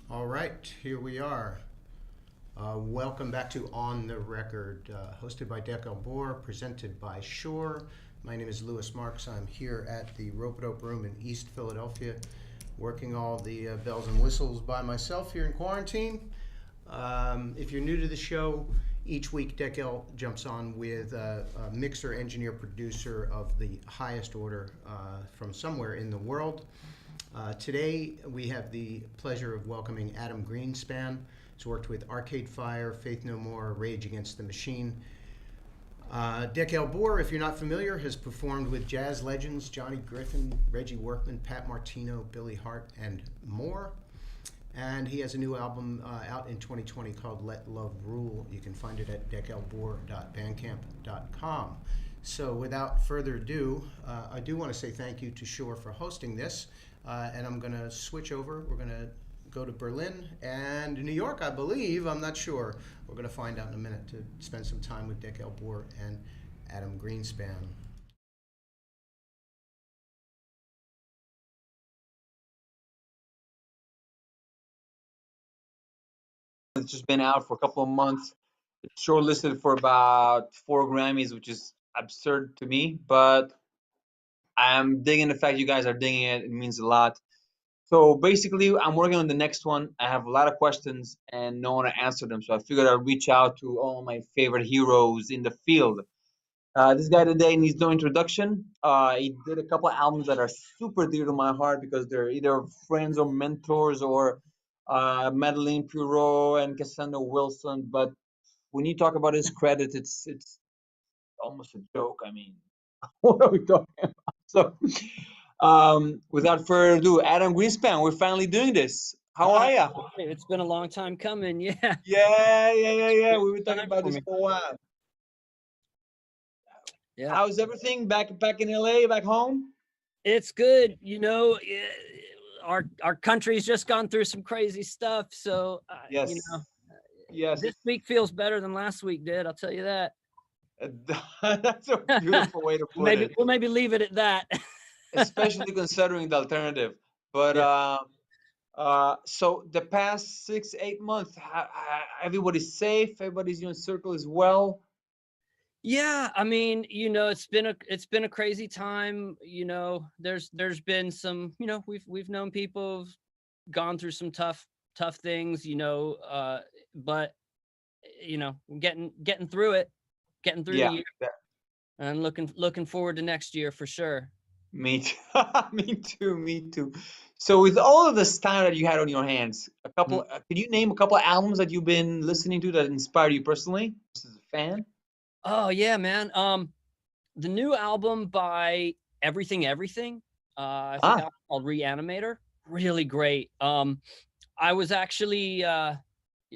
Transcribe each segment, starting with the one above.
All right, here we are. Welcome back to On the Record, hosted by Dekel Bor, presented by Shore. My name is Louis Marks. I'm here at the Rope-a-Dope Room in East Philadelphia, working all the bells and whistles by myself here in quarantine. If you're new to the show, each week Dekel jumps on with a mixer, engineer, producer of the highest order from somewhere in the world. Today we have the pleasure of welcoming Adam Greenspan. He's worked with Arcade Fire, Faith No More, Rage Against the Machine. Dekel Bor, if you're not familiar, has performed with jazz legends Johnny Griffin, Reggie Workman, Pat Martino, Billy Hart, and more. And he has a new album out in 2020 called Let Love Rule. You can find it at dekelbor.bandcamp.com. So without further ado, I do want to say thank you to Shore for hosting this. And I'm going to switch over. We're going to go to Berlin and New York, I believe. I'm not sure. We're going to find out in a minute to spend some time with Dekel Bor and Adam Greenspan. It's just been out for a couple of months. It's shortlisted for about 4 Grammys, which is absurd to me, but I'm digging the fact you guys are digging it. It means a lot. So basically, I'm working on the next one. I have a lot of questions and no one to answer them. So I figured I'd reach out to all my favorite heroes in the field. This guy today needs no introduction. He did a couple of albums that are super dear to my heart because they're either friends or mentors or Madeline Puro and Cassandra Wilson. But when you talk about his credit, it's almost a joke. I mean, what are we talking about? So, without further ado, Adam Greenspan, we're finally doing this. How Uh, are you? it's been a long time coming. Yeah. Yeah. We've been talking Time about for this me. for a while. Yeah. How's everything back in LA, back home? It's good. Our country's just gone through some crazy stuff. So, Yes, yes. this week feels better than last week did. I'll tell you that. That's a beautiful way to put maybe it, we'll maybe leave it at that. especially considering the alternative. But Yeah. so the past 6, 8 months, everybody's safe. Everybody's in your circle as well. Yeah, I mean, it's been a crazy time. There's been some, we've known people who've gone through some tough things, but getting through it, getting through the Yeah, year, and looking forward to next year for sure. me too. Me too. Me too. So with all of this time that you had on your hands, Mhm. can you name a couple of albums that you've been listening to that inspired you personally? Just as a fan? Oh yeah, man. The new album by Everything, I think Ah, that's called Reanimator. Really great. I was actually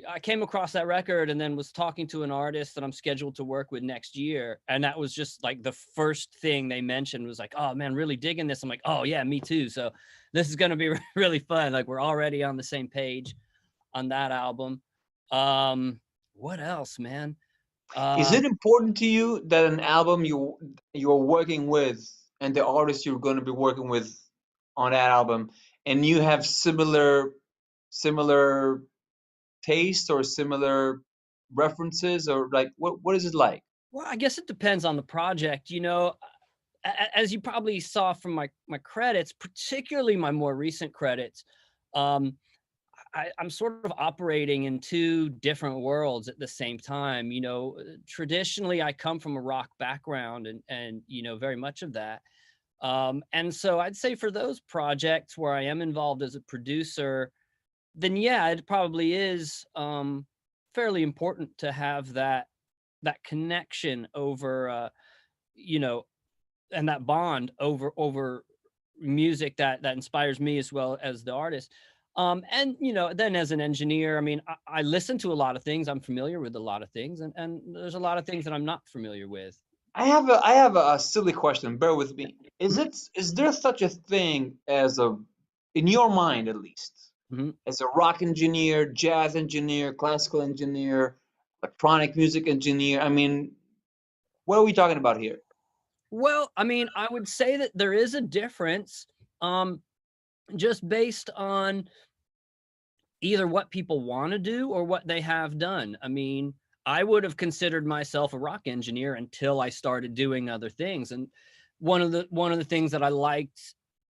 I came across that record and then was talking to an artist that I'm scheduled to work with next year, and that was just like the first thing they mentioned was like, "Oh man, really digging this." I'm like, "Oh yeah, me too." So this is gonna be really fun. Like we're already on the same page on that album. What else, man? is Uh, it important to you that an album you're working with and the artist you're going to be working with on that album, and you have similar taste or similar references, or like what is it like? well, I guess it depends on the project. As you probably saw from my credits, particularly my more recent credits. Um, I'm sort of operating in two different worlds at the same time. Traditionally, I come from a rock background and very much of that. And so I'd say for those projects where I am involved as a producer, then yeah, it probably is fairly important to have that connection over, you know, and that bond over music that inspires me as well as the artist. And then as an engineer, I mean, I listen to a lot of things. I'm familiar with a lot of things, and there's a lot of things that I'm not familiar with. I have a silly question. Bear with me. Is there such a thing as a, in your mind at least, Mhm. as a rock engineer, jazz engineer, classical engineer, electronic music engineer? I mean, what are we talking about here? Well, I mean, I would say that there is a difference, um, just based on either what people want to do or what they have done. I mean, I would have considered myself a rock engineer until I started doing other things. And one of the things that I liked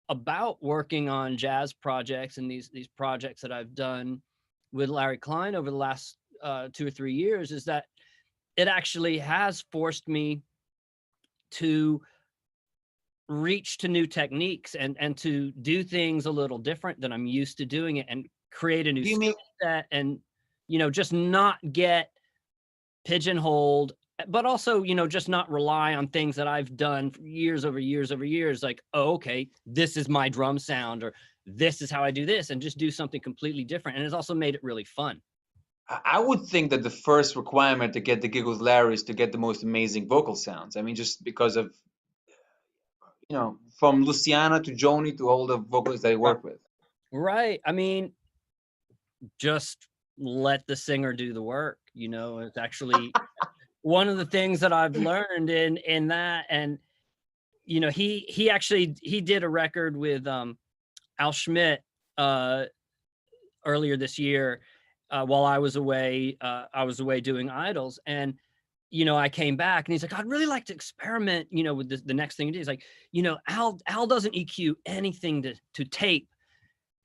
about working on jazz projects and these projects that I've done with Larry Klein over the last 2 or 3 years is that it actually has forced me to reach to new techniques and to do things a little different than I'm used to doing it, and create a new Do you mean skill set, and just not get pigeonholed, but also just not rely on things that I've done for years over years over years, like, oh, okay, this is my drum sound, or this is how I do this, and just do something completely different. And it's also made it really fun. I would think that the first requirement to get the gig with Larry is to get the most amazing vocal sounds. I mean, just because of, from Luciana to Joni to all the vocalists that he worked with. Right. I mean, just let the singer do the work. It's actually one of the things that I've learned in that. And he actually did a record with Al Schmidt earlier this year, while I was away doing Idols. And I came back and he's like, I'd really like to experiment, with the next thing he did. He's like, Al doesn't EQ anything to tape.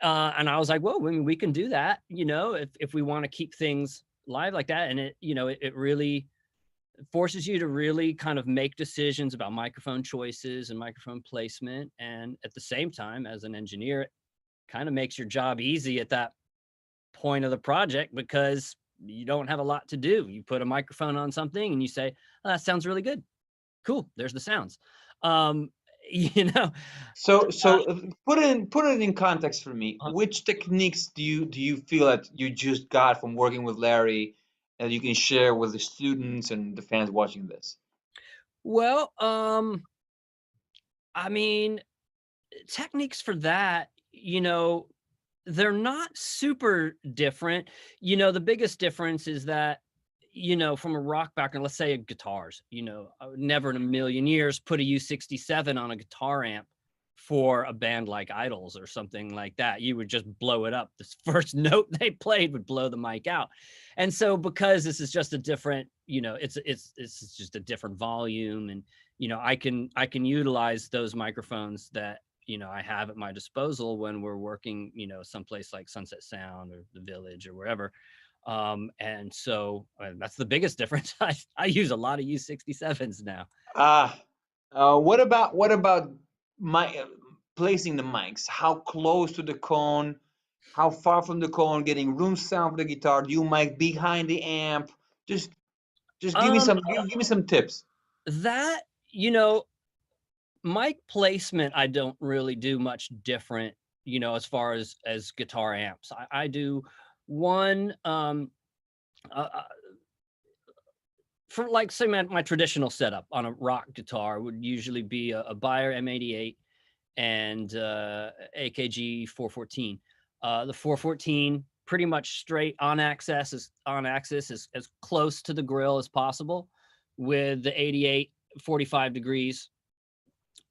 And I was like, well, I mean, we can do that, if we want to keep things live like that. And it really forces you to really kind of make decisions about microphone choices and microphone placement. And at the same time, as an engineer, it kind of makes your job easy at that point of the project, because you don't have a lot to do. You put a microphone on something and you say, oh, that sounds really good. Cool. There's the sounds. So put it in context for me. Which techniques do you feel that you just got from working with Larry that you can share with the students and the fans watching this? Well, I mean, techniques for that, they're not super different. The biggest difference is that, from a rock background, let's say guitars, I would never in a million years put a U67 on a guitar amp for a band like Idols or something like that. You would just blow it up. This first note they played would blow the mic out. And so, because this is just a different, it's just a different volume, and I can utilize those microphones that I have at my disposal when we're working, someplace like Sunset Sound or the Village or wherever. And so that's the biggest difference. I use a lot of U67s now. What about my placing the mics? How close to the cone? How far from the cone? Getting room sound for the guitar? Do you mic behind the amp? Just give me some tips. That mic placement, I don't really do much different, as far as guitar amps. I do one for, like, say, my traditional setup on a rock guitar would usually be a Beyer M88 and AKG 414. The 414 pretty much straight on axis is as close to the grill as possible, with the 88 45 degrees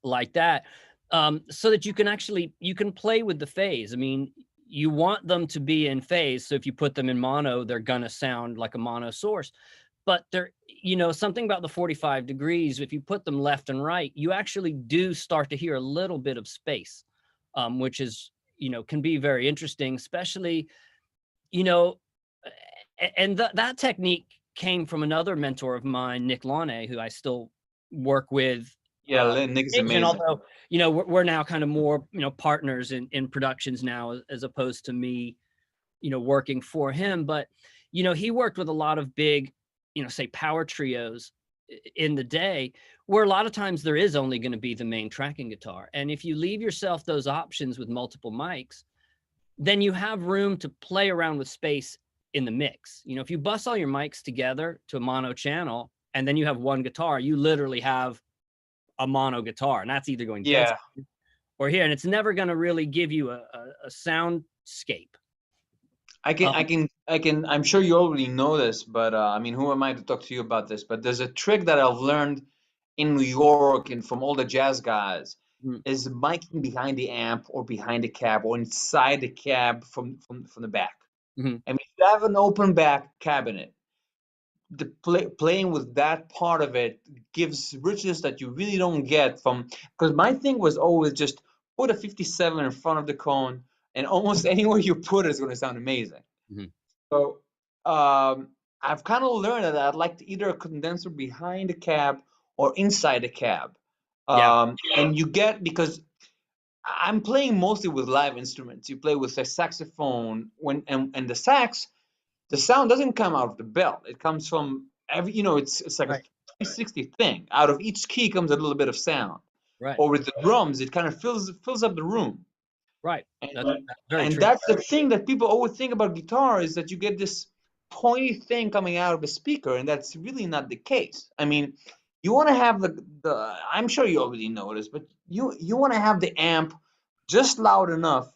like that, so that you can play with the phase. I mean, you want them to be in phase, so if you put them in mono, they're gonna sound like a mono source. But they're, something about the 45 degrees, if you put them left and right, you actually do start to hear a little bit of space, which is, can be very interesting, especially, and that technique came from another mentor of mine, Nick Launay, who I still work with. Yeah, Nick is amazing. Although, we're now kind of more, partners in productions now, as opposed to me, working for him. But, he worked with a lot of big, say, power trios in the day, where a lot of times there is only going to be the main tracking guitar. And if you leave yourself those options with multiple mics, then you have room to play around with space in the mix. If you bus all your mics together to a mono channel and then you have one guitar, you literally have a mono guitar, and that's either going dead or here, and it's never going to really give you a soundscape. I'm sure you already know this, but I mean, who am I to talk to you about this? But there's a trick that I've learned in New York and from all the jazz guys, is miking behind the amp or behind the cab or inside the cab from the back. Mhm. And if you have an open back cabinet, the playing with that part of it gives richness that you really don't get from, because my thing was always just put a 57 in front of the cone, and almost anywhere you put it is going to sound amazing. Mhm. So I've kind of learned that I'd like to either a condenser behind the cab or inside the cab. Yeah. And you get, because I'm playing mostly with live instruments. You play with a saxophone and the sax, the sound doesn't come out of the bell. It comes from every, it's like a Right. 360 thing. Out of each key comes a little bit of sound. Right. Or with the drums, it kind of fills up the room. Right. That's And, very and true. that's the thing that people always think about guitar, is that you get this pointy thing coming out of the speaker, and that's really not the case. I mean, you want to have the I'm sure you already know this, but you want to have the amp just loud enough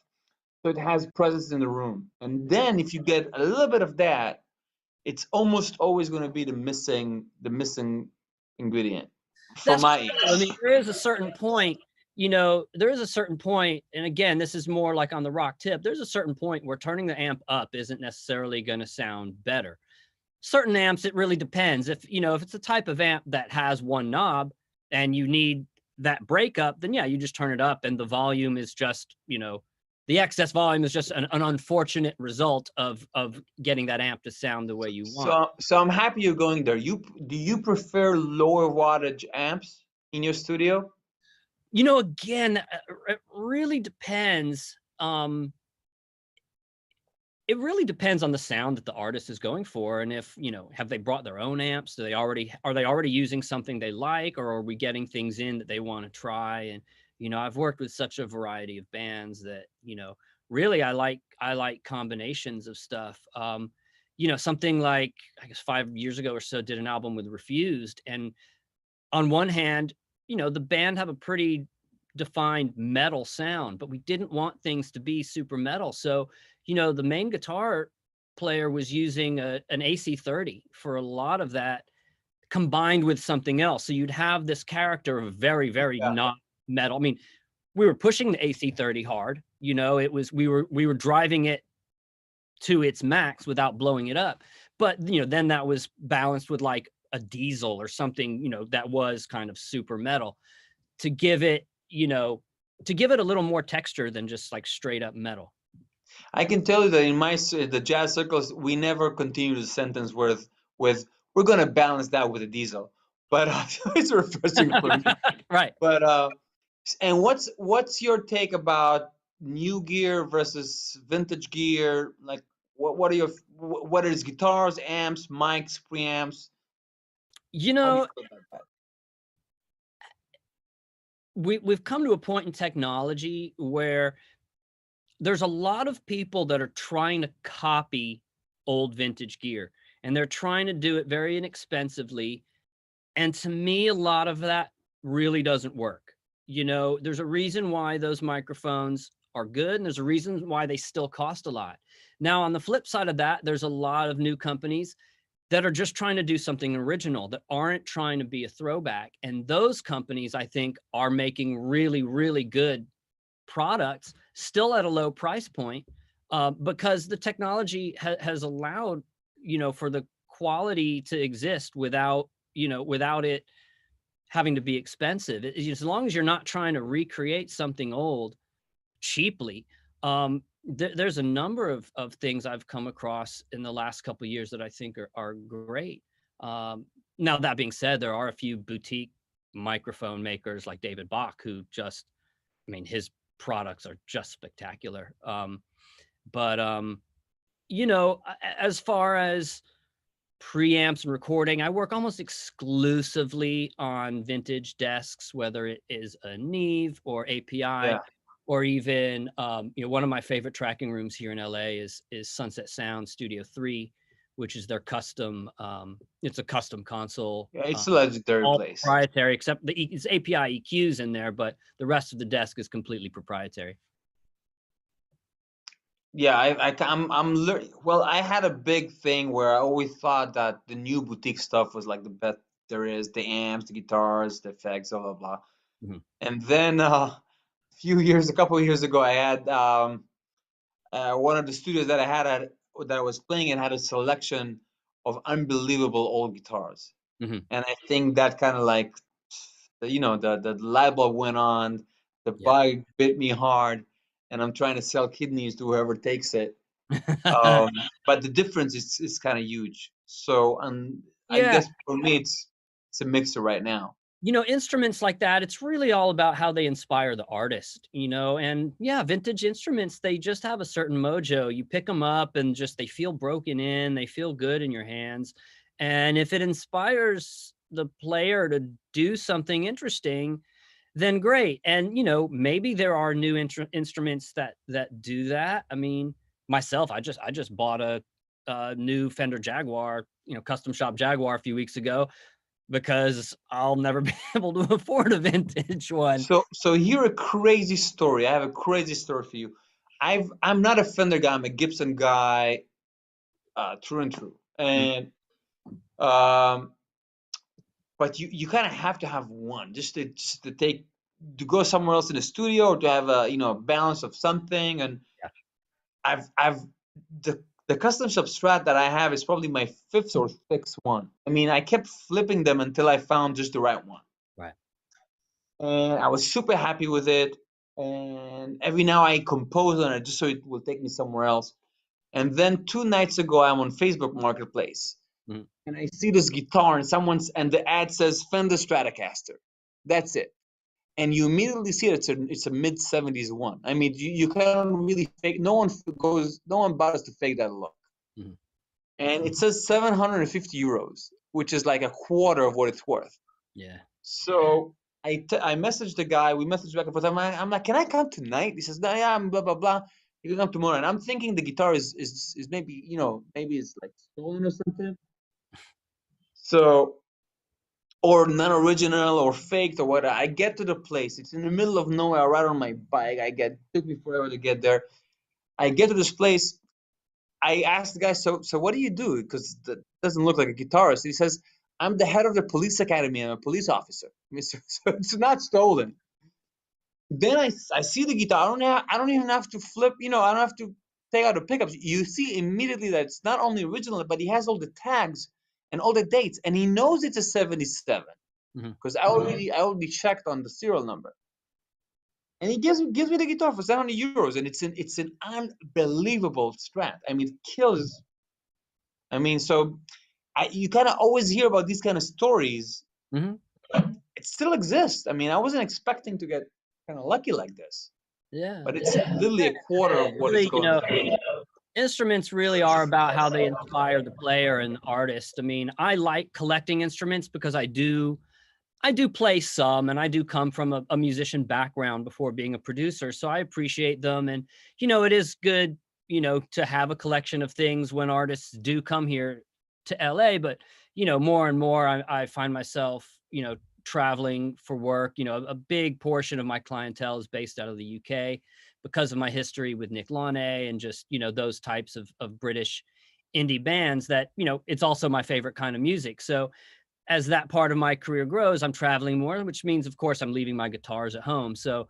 so it has presence in the room. And then if you get a little bit of that, it's almost always going to be the missing ingredient for That's my true. I mean, ears. there is a certain point, there is a certain point, and again, this is more like on the rock tip. There's a certain point where turning the amp up isn't necessarily going to sound better. Certain amps, it really depends. If it's a type of amp that has one knob and you need that breakup, then yeah, you just turn it up and the volume is just, the excess volume is just an unfortunate result of getting that amp to sound the way you want. So I'm happy you're going there. Do you prefer lower wattage amps in your studio? Again, it really depends. It really depends on the sound that the artist is going for, and if have they brought their own amps? Are they already using something they like, or are we getting things in that they want to try? And I've worked with such a variety of bands that really I like combinations of stuff. Something like, I guess 5 years ago or so, did an album with Refused, and on one hand, the band have a pretty defined metal sound, but we didn't want things to be super metal. So, the main guitar player was using an AC30 for a lot of that, combined with something else. So you'd have this character of very, very Yeah. not metal. I mean, we were pushing the AC30 hard. We were driving it to its max without blowing it up. But then that was balanced with like a diesel or something, that was kind of super metal, to give it, a little more texture than just like straight up metal. I can tell you that in the jazz circles, we never continue the sentence with we're gonna balance that with a diesel, but it's refreshing for me. Right. But and what's your take about new gear versus vintage gear? Like, what is guitars, amps, mics, preamps? You How do you know, feel about that? we've come to a point in technology where there's a lot of people that are trying to copy old vintage gear, and they're trying to do it very inexpensively. And to me, a lot of that really doesn't work. There's a reason why those microphones are good, and there's a reason why they still cost a lot. Now, on the flip side of that, there's a lot of new companies that are just trying to do something original, that aren't trying to be a throwback. And those companies, I think, are making really, really good products still at a low price point, because the technology has allowed, for the quality to exist without it having to be expensive. As long as you're not trying to recreate something old cheaply. There's a number of things I've come across in the last couple of years that I think are great. Now, that being said, there are a few boutique microphone makers like David Bach who just, his products are just spectacular. But as far as preamps and recording, I work almost exclusively on vintage desks, whether it is a Neve or API. Yeah. Or even, one of my favorite tracking rooms here in LA is Sunset Sound Studio 3, which is their custom. It's a custom console. Yeah, it's a legendary all place. proprietary, except it's API EQs in there, but the rest of the desk is completely proprietary. Yeah, I'm learning. Well, I had a big thing where I always thought that the new boutique stuff was like the best there is, the amps, the guitars, the effects, blah blah blah. Mhm. And then a couple of years ago, I had one of the studios that I had that I was playing and had a selection of unbelievable old guitars. Mhm. And I think that kind of like, the light bulb went on, the Yeah. bug bit me hard, and I'm trying to sell kidneys to whoever takes it. Um, but the difference is kind of huge. So, I Yeah. guess for me, it's a mixer right now. Instruments like that, it's really all about how they inspire the artist, and yeah, vintage instruments, they just have a certain mojo. You pick them up and just they feel broken in, they feel good in your hands. And if it inspires the player to do something interesting, then great. And maybe there are new instruments that do that. I mean, myself, I just bought a new Fender Jaguar, custom shop Jaguar a few weeks ago because I'll never be able to afford a vintage one. So here a crazy story. I have a crazy story for you. I'm not a Fender guy. I'm a Gibson guy, true and true. Mm. And but you kind of have to have one just to take to go somewhere else in the studio or to have a balance of something. And Yeah. I've the custom shop Strat that I have is probably my fifth or sixth one. I mean, I kept flipping them until I found just the right one. Right. And I was super happy with it. And every now I compose on it just so it will take me somewhere else. And then 2 nights ago, I'm on Facebook Marketplace, Mhm. and I see this guitar, and the ad says Fender Stratocaster. That's it. And you immediately see it. It's a mid '70s one. I mean, you can't really fake. No one bothers to fake that look. Mhm. And it says 750 euros, which is like a quarter of what it's worth. Yeah. So I messaged the guy. We messaged back and forth. I'm like, can I come tonight? He says, no, yeah, I'm blah blah blah. You can come tomorrow. And I'm thinking the guitar is maybe maybe it's like stolen or something. So or non-original or faked or whatever. I get to the place. It's in the middle of nowhere. I ride on my bike. Took me forever to get there. I get to this place. I asked the guy, so what do you do? Because it doesn't look like a guitarist. He says, I'm the head of the police academy. I'm a police officer. I mean, so it's not stolen. Then I see the guitar. I don't even have to flip. I don't have to take out the pickups. You see immediately that it's not only original, but he has all the tags and all the dates, and he knows it's a '77 Mhm. because I already checked on the serial number. And he gives me the guitar for 700 euros, and it's an unbelievable Strat. I mean, it kills. I mean, so you kind of always hear about these kind of stories, Mhm. but it still exists. I mean, I wasn't expecting to get kind of lucky like this, Yeah. but it's literally a quarter of what it's Really, going for. instruments really are about how they inspire the player and the artist. I mean, I like collecting instruments because I do play some, and I do come from a musician background before being a producer. So I appreciate them. And, it is good, to have a collection of things when artists do come here to LA. But, more and more I find myself, traveling for work. A big portion of my clientele is based out of the UK because of my history with Nick Launay and just, those types of British indie bands that, it's also my favorite kind of music. So as that part of my career grows, I'm traveling more, which means, of course, I'm leaving my guitars at home. So,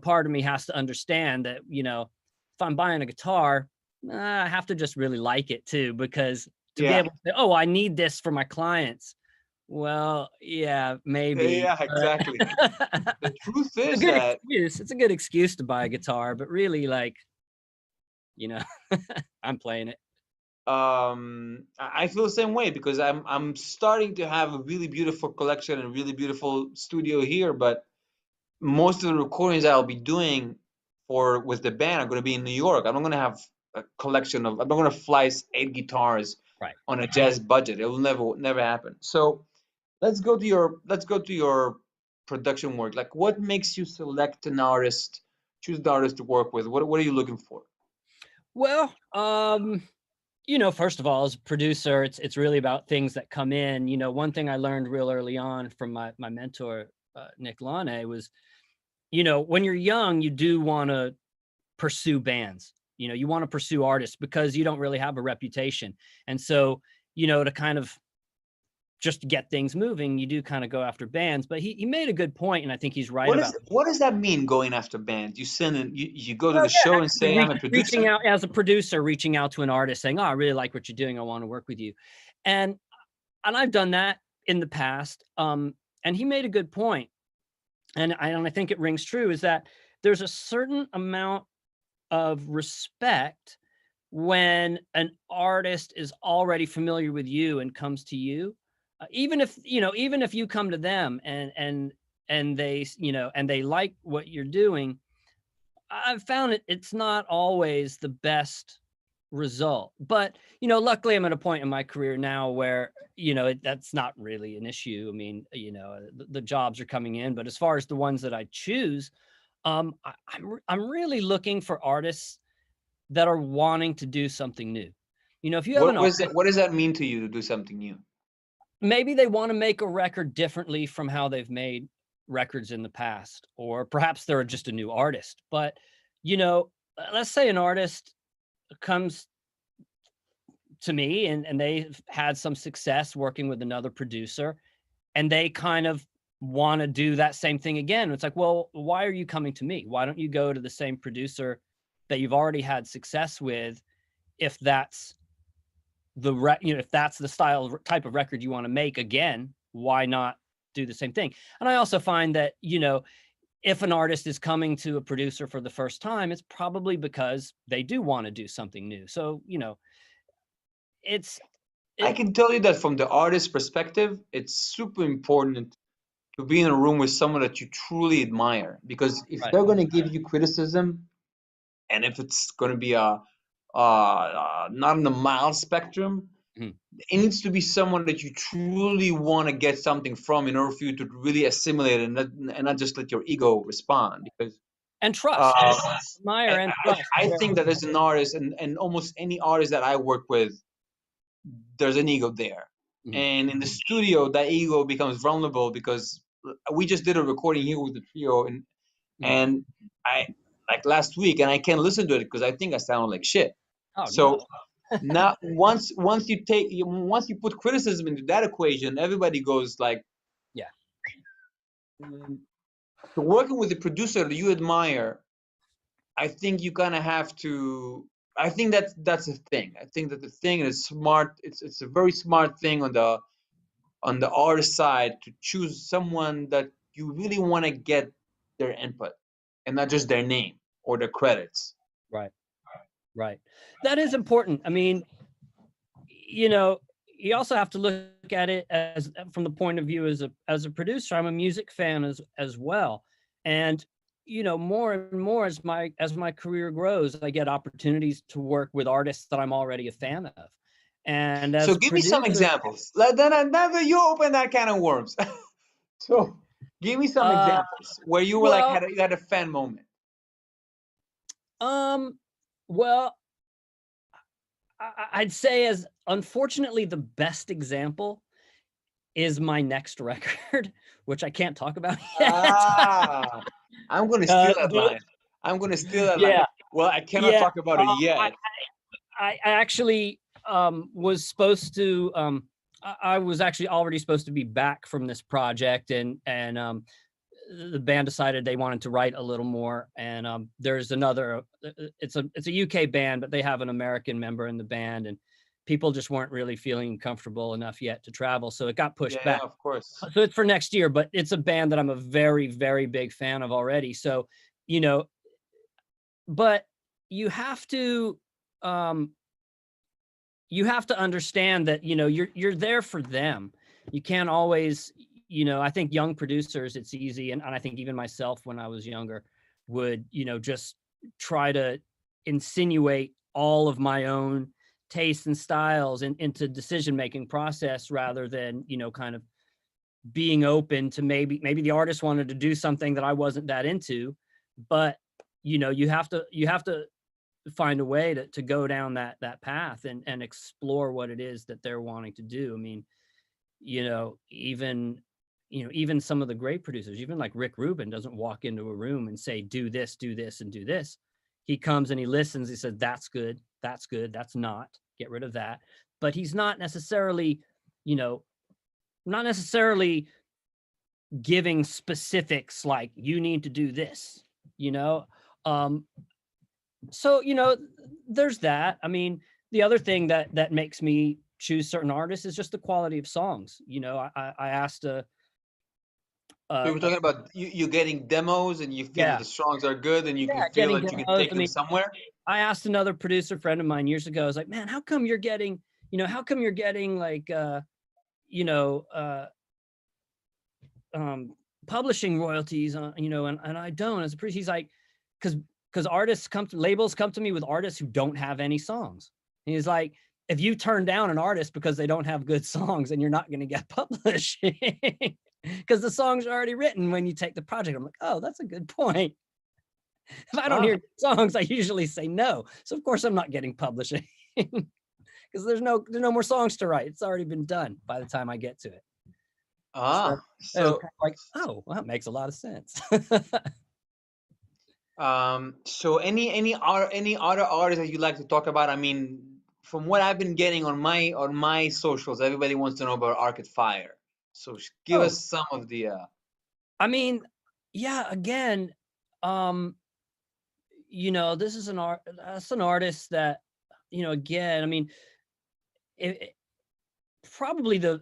part of me has to understand that, if I'm buying a guitar, I have to just really like it too, because to be Yeah, able to say, oh, I need this for my clients. Well, yeah, maybe. yeah, exactly. The truth It's a is good that excuse. It's a good excuse to buy a guitar, but really, like, you know, I'm playing it. I feel the same way because I'm starting to have a really beautiful collection and really beautiful studio here, but most of the recordings I'll be doing for with the band are going to be in New York. I'm not going to have a collection of. I'm not going to fly 8 guitars Right. on a jazz budget. It will never happen. So let's go to your production work. Like, what makes you select an artist, choose the artist to work with? What are you looking for? Well, first of all, as a producer, it's really about things that come in. One thing I learned real early on from my mentor, Nick Launay, was, when you're young, you do want to pursue bands. You want to pursue artists because you don't really have a reputation. And so, to kind of just to get things moving, you do kind of go after bands. But he made a good point, and I think he's right What about. what does that mean, going after bands? You send in, you go to Well, the yeah, show and say, I'm a producer? reaching out as a producer, reaching out to an artist saying, oh, I really like what you're doing, I want to work with you. And I've done that in the past. And he made a good point, and I think it rings true, is that there's a certain amount of respect when an artist is already familiar with you and comes to you, even if you come to them and they and they like what you're doing. I've found it's not always the best result, but luckily I'm at a point in my career now where that's not really an issue. I mean, the jobs are coming in, but as far as the ones that I choose, I'm really looking for artists that are wanting to do something new. If you have an artist, What does that mean to you, to do something new? maybe they want to make a record differently from how they've made records in the past, or perhaps they're just a new artist. But let's say an artist comes to me and they've had some success working with another producer, and they kind of want to do that same thing again. It's like, well, why are you coming to me? Why don't you go to the same producer that you've already had success with, if that's if that's the type of record you want to make again? Why not do the same thing? And I also find that if an artist is coming to a producer for the first time, it's probably because they do want to do something new. So I can tell you that from the artist's perspective, it's super important to be in a room with someone that you truly admire, because if right. they're going to give you criticism, and if it's going to be not on the mild spectrum, Mhm. it needs to be someone that you truly want to get something from, in order for you to really assimilate it, and not just let your ego respond. Because And trust, admire and trust. I think that as an artist, and almost any artist that I work with, there's an ego there. Mhm. And in the studio, that ego becomes vulnerable, because we just did a recording here with the trio, and I, like last week, and I can't listen to it because I think I sound like shit. Oh, So no. now, once you put criticism into that equation, everybody goes like, Yeah. So working with a producer that you admire, I think you kind of have to. I think that's a thing. I think that the thing is smart. It's a very smart thing on the artist side, to choose someone that you really want to get their input, and not just their name or their credits. Right. That is important. I mean, you also have to look at it as from the point of view as a producer. I'm a music fan as well. And more and more as my career grows, I get opportunities to work with artists that I'm already a fan of. And as So a give me some producer, examples. Then you open that can of worms. So give me some examples where you were like, well, you had a fan moment. well, I'd say, as unfortunately, the best example is my next record, which I can't talk about yet. I'm going to steal that line. I'm going to steal that line. Yeah. Well, I cannot talk about it yet. I actually was supposed to. I was actually already supposed to be back from this project, and the band decided they wanted to write a little more. And there's another. It's a UK band, but they have an American member in the band, and people just weren't really feeling comfortable enough yet to travel, so it got pushed back. Yeah, of course. So it's for next year, but it's a band that I'm a very, very big fan of already. So, but you have to understand that you're there for them. You can't always, I think young producers, it's easy, and I think even myself when I was younger would just try to insinuate all of my own tastes and styles into decision-making process, rather than kind of being open to maybe the artist wanted to do something that I wasn't that into. But you have to find a way to go down that path and explore what it is that they're wanting to do. I mean, even some of the great producers, even like Rick Rubin, doesn't walk into a room and say, do this, and do this. He comes and he listens. He says, that's good, that's not, get rid of that. But he's not necessarily, not necessarily giving specifics like you need to do this, you know. So there's that. I mean, the other thing that makes me choose certain artists is just the quality of songs. I asked So we're talking about you getting demos and you feel that yeah, the songs are good and you can feel getting that you can demos. take them somewhere. I asked another producer friend of mine years ago. I was like, man, how come you're getting like publishing royalties on, and I don't. As a producer, he's like, because labels come to me with artists who don't have any songs. And he's like, if you turn down an artist because they don't have good songs, then you're not going to get publishing because the songs are already written when you take the project. I'm like, oh, that's a good point. If I don't hear songs, I usually say no. So of course I'm not getting publishing because there's no more songs to write. It's already been done by the time I get to it. So like, oh, well, that makes a lot of sense. So any other artists that you like to talk about? I mean, from what I've been getting on my socials, everybody wants to know about Arcade Fire. So give us some of the. I mean, yeah. Again, this is that's an artist that, again, I mean, probably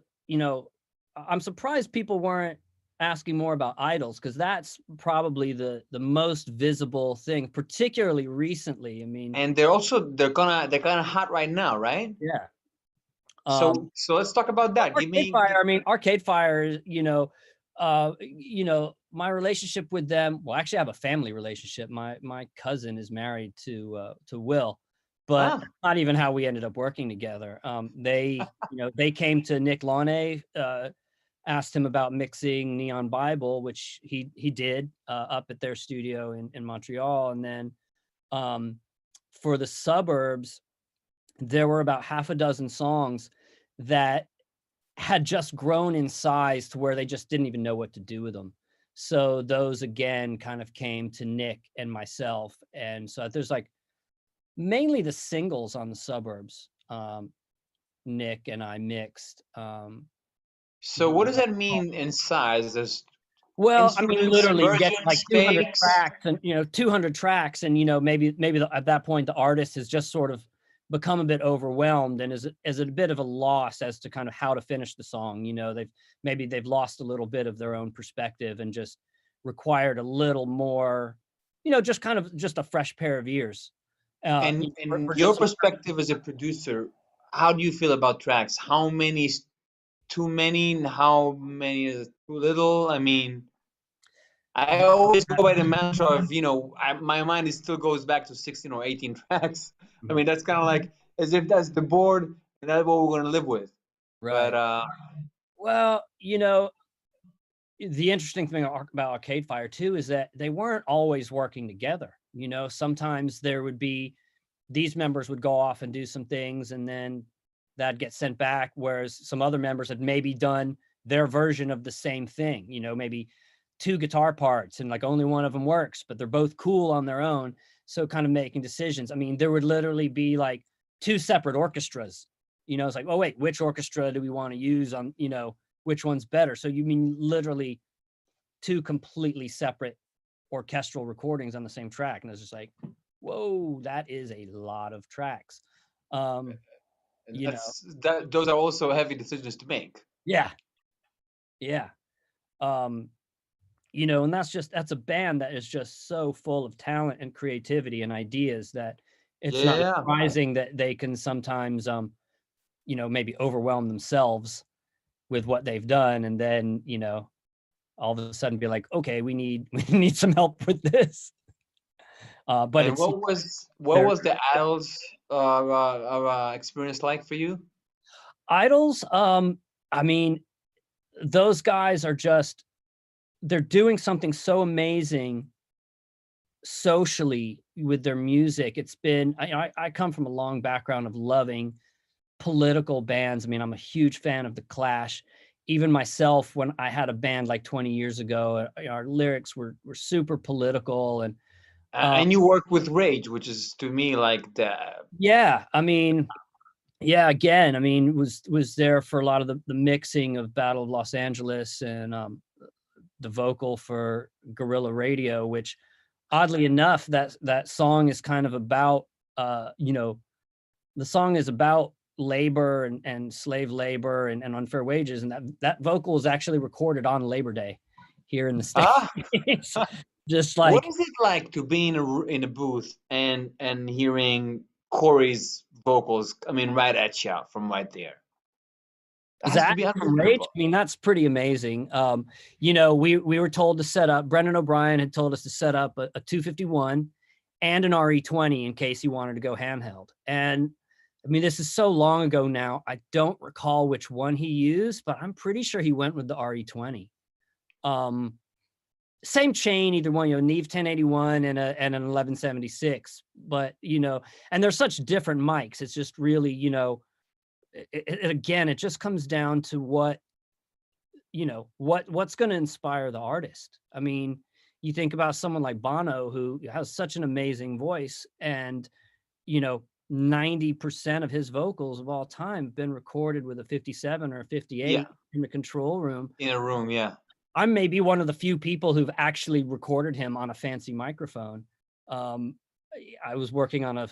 I'm surprised people weren't asking more about idols, because that's probably the most visible thing, particularly recently. I mean, and they're kind of hot right now, right? Yeah. So let's talk about that. Arcade Fire, my relationship with them. Well, actually, I have a family relationship. My cousin is married to Will, but not even how we ended up working together. They came to Nick Launay, asked him about mixing Neon Bible, which he did up at their studio in Montreal, and then for the Suburbs, there were about half a dozen songs that had just grown in size to where they just didn't even know what to do with them. So those again kind of came to Nick and myself. And so there's like mainly the singles on the Suburbs. Nick and I mixed. So what does that mean in size? Well, I mean, literally get like 200 tracks and 200 tracks, and maybe at that point the artist has just sort of become a bit overwhelmed and is a bit of a loss as to kind of how to finish the song. They've lost a little bit of their own perspective and just required a little more, just a fresh pair of ears. And your perspective as a producer, how do you feel about tracks? How many is too many? How many is too little? I mean, I always go by the mantra of, my mind still goes back to 16 or 18 tracks. I mean, that's kind of like as if that's the board and that's what we're going to live with. Right. But, well, the interesting thing about Arcade Fire too is that they weren't always working together. Sometimes there would be, these members would go off and do some things and then that'd get sent back, whereas some other members had maybe done their version of the same thing, maybe 2 guitar parts and like only one of them works, but they're both cool on their own. So kind of making decisions. I mean, there would literally be like 2 separate orchestras. It's like, oh wait, which orchestra do we want to use on, which one's better? So you mean literally 2 completely separate orchestral recordings on the same track. And it's just like, whoa, that is a lot of tracks. those are also heavy decisions to make. Yeah. And that's a band that is just so full of talent and creativity and ideas that it's not surprising that they can sometimes, maybe overwhelm themselves with what they've done. And then, all of a sudden be like, okay, we need some help with this. But and what was the Idols experience like for you? Idols, I mean, those guys are they're doing something so amazing socially with their music. It's been, I come from a long background of loving political bands. I mean, I'm a huge fan of The Clash. Even myself, when I had a band like 20 years ago, our lyrics were super political. And you work with Rage, which is to me like the... Yeah, I mean, Yeah, again, I mean, was there for a lot of the mixing of Battle of Los Angeles and the vocal for Guerrilla Radio, which oddly enough, that song is kind of about you know, the song is about labor and slave labor and unfair wages, and that vocal is actually recorded on Labor Day here in the Ah, States. Just what like is it like to be in a booth and hearing Corey's vocals? I mean, right at you from right there. That has to Zach be from Rage, unbelievable. I mean, that's pretty amazing. You know, we were told to set up, Brendan O'Brien had told us to set up a 251 and an RE20 in case he wanted to go handheld. And I mean, this is so long ago now, I don't recall which one he used, but I'm pretty sure he went with the RE20. Same chain, either one, you know, Neve 1081 and an 1176. But, you know, and they're such different mics. It's just really, you know, again, it just comes down to what, you know, what's going to inspire the artist. I mean, you think about someone like Bono, who has such an amazing voice, and, you know, 90% of his vocals of all time have been recorded with a 57 or a 58 Yeah, in the control room. in a room. Yeah. I'm maybe one of the few people who've actually recorded him on a fancy microphone. Um, I was working on a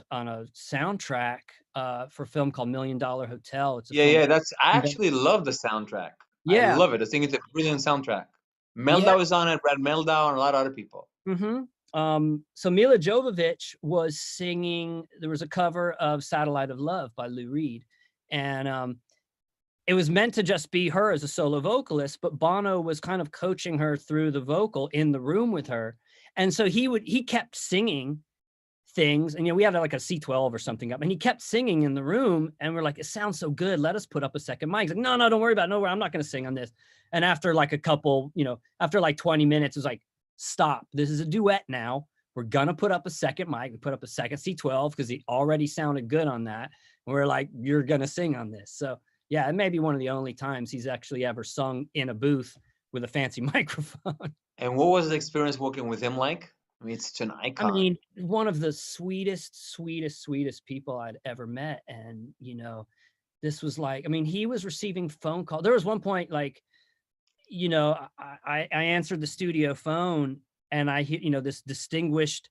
soundtrack for a film called $1 Million Hotel. It's a Yeah, film. yeah. I actually love the soundtrack. I Yeah, love it. I think it's a brilliant soundtrack. yeah. Meldau is on it. Brad Meldau and a lot of other people. So Mila Jovovich was singing. There was a cover of "Satellite of Love" by Lou Reed, and it was meant to just be her as a solo vocalist, but Bono was kind of coaching her through the vocal in the room with her. And so he kept singing things, and, you know, we had like a C12 or something up, and he kept singing in the room, and we're like, it sounds so good. Let us put up a second mic. He's like, no, don't worry about it. No, I'm not going to sing on this. And after like a couple, you know, after like 20 minutes, it was like, stop. This is a duet now. We're going to put up a second mic. We put up a second C12 because he already sounded good on that. And we're like, you're going to sing on this. So yeah, it may be one of the only times he's actually ever sung in a booth with a fancy microphone. And what was the experience working with him like? I mean, it's such an I icon. mean, one of the sweetest people I'd ever met. And, you know, this was like, I mean, he was receiving phone call. There was one point, like, you know, I answered the studio phone, and I hear, you know, this distinguished,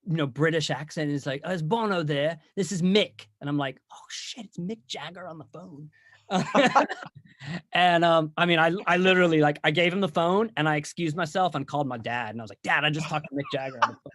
you know, British accent is like, oh, is Bono there? This is Mick. And I'm like, oh shit, it's Mick Jagger on the phone. And I mean, I literally, like, I gave him the phone and I excused myself and called my dad, and I was like, Dad, I just talked to Mick Jagger on the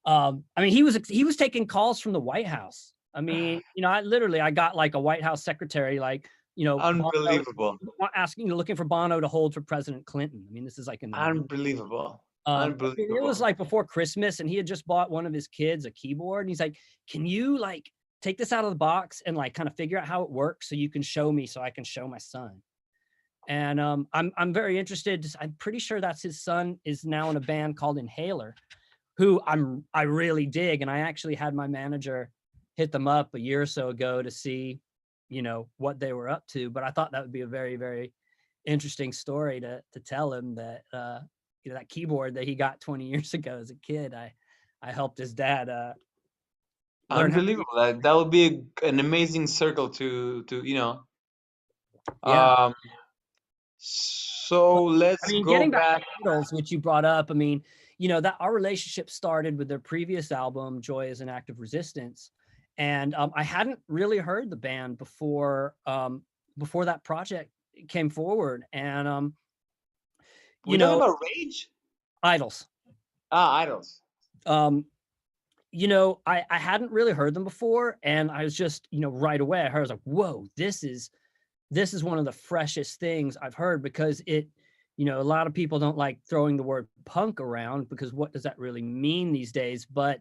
phone. I mean, he was taking calls from the White House. I mean, you know, I got like a White House secretary, like, you know, Bono, Unbelievable. asking, you know, looking for Bono to hold for President Clinton. I mean, this is like in the 90s. Unbelievable. It was Unbelievable. like before Christmas, and he had just bought one of his kids a keyboard, and he's like, can you like take this out of the box and like kind of figure out how it works so you can show me, so I can show my son. And I'm very interested. I'm pretty sure that's his son is now in a band called Inhaler, who I really dig. And I actually had my manager hit them up a year or so ago to see, you know, what they were up to. But I thought that would be a very, very interesting story to tell him that, you know, that keyboard that he got 20 years ago as a kid, I helped his dad learn how to use. Unbelievable. That would be an amazing circle to Yeah. um so I let's mean, go getting back to back. Beatles, which you brought up, I mean, you know, that our relationship started with their previous album, Joy is an Act of Resistance. And I hadn't really heard the band before that project came forward. And, We're you talking know, about Rage? Idols. Idols. Um, you know, I hadn't really heard them before. And I was just, you know, right away, I was like, whoa, this is one of the freshest things I've heard, because it, you know, a lot of people don't like throwing the word punk around, because what does that really mean these days? But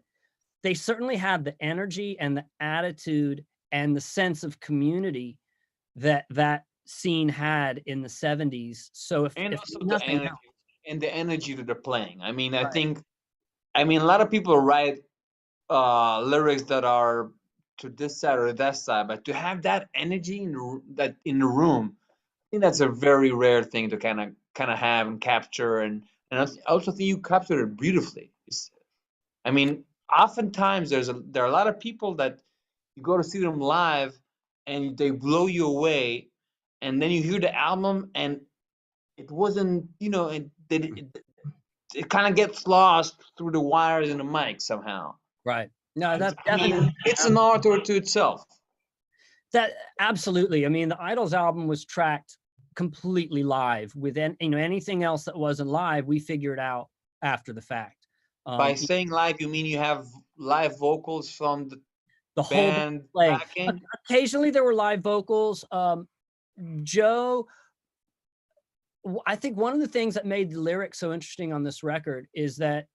they certainly have the energy and the attitude and the sense of community that scene had in the 70s. So And if also nothing else, the energy that they're playing. I mean, right, I mean, a lot of people write lyrics that are to this side or that side, but to have that energy that in the room, I think that's a very rare thing to kind of have and capture, and I also think you captured it beautifully. I mean, oftentimes there are a lot of people that you go to see them live, and they blow you away, and then you hear the album and it wasn't, it kind of gets lost through the wires and the mic somehow. Right. No, that's I mean, definitely it's an art to itself. that. Absolutely. I mean, the Idols album was tracked completely live. With anything else that wasn't live, we figured out after the fact. By saying live, you mean you have live vocals from The whole band playing. backing? Occasionally there were live vocals. Joe, I think one of the things that made the lyrics so interesting on this record is that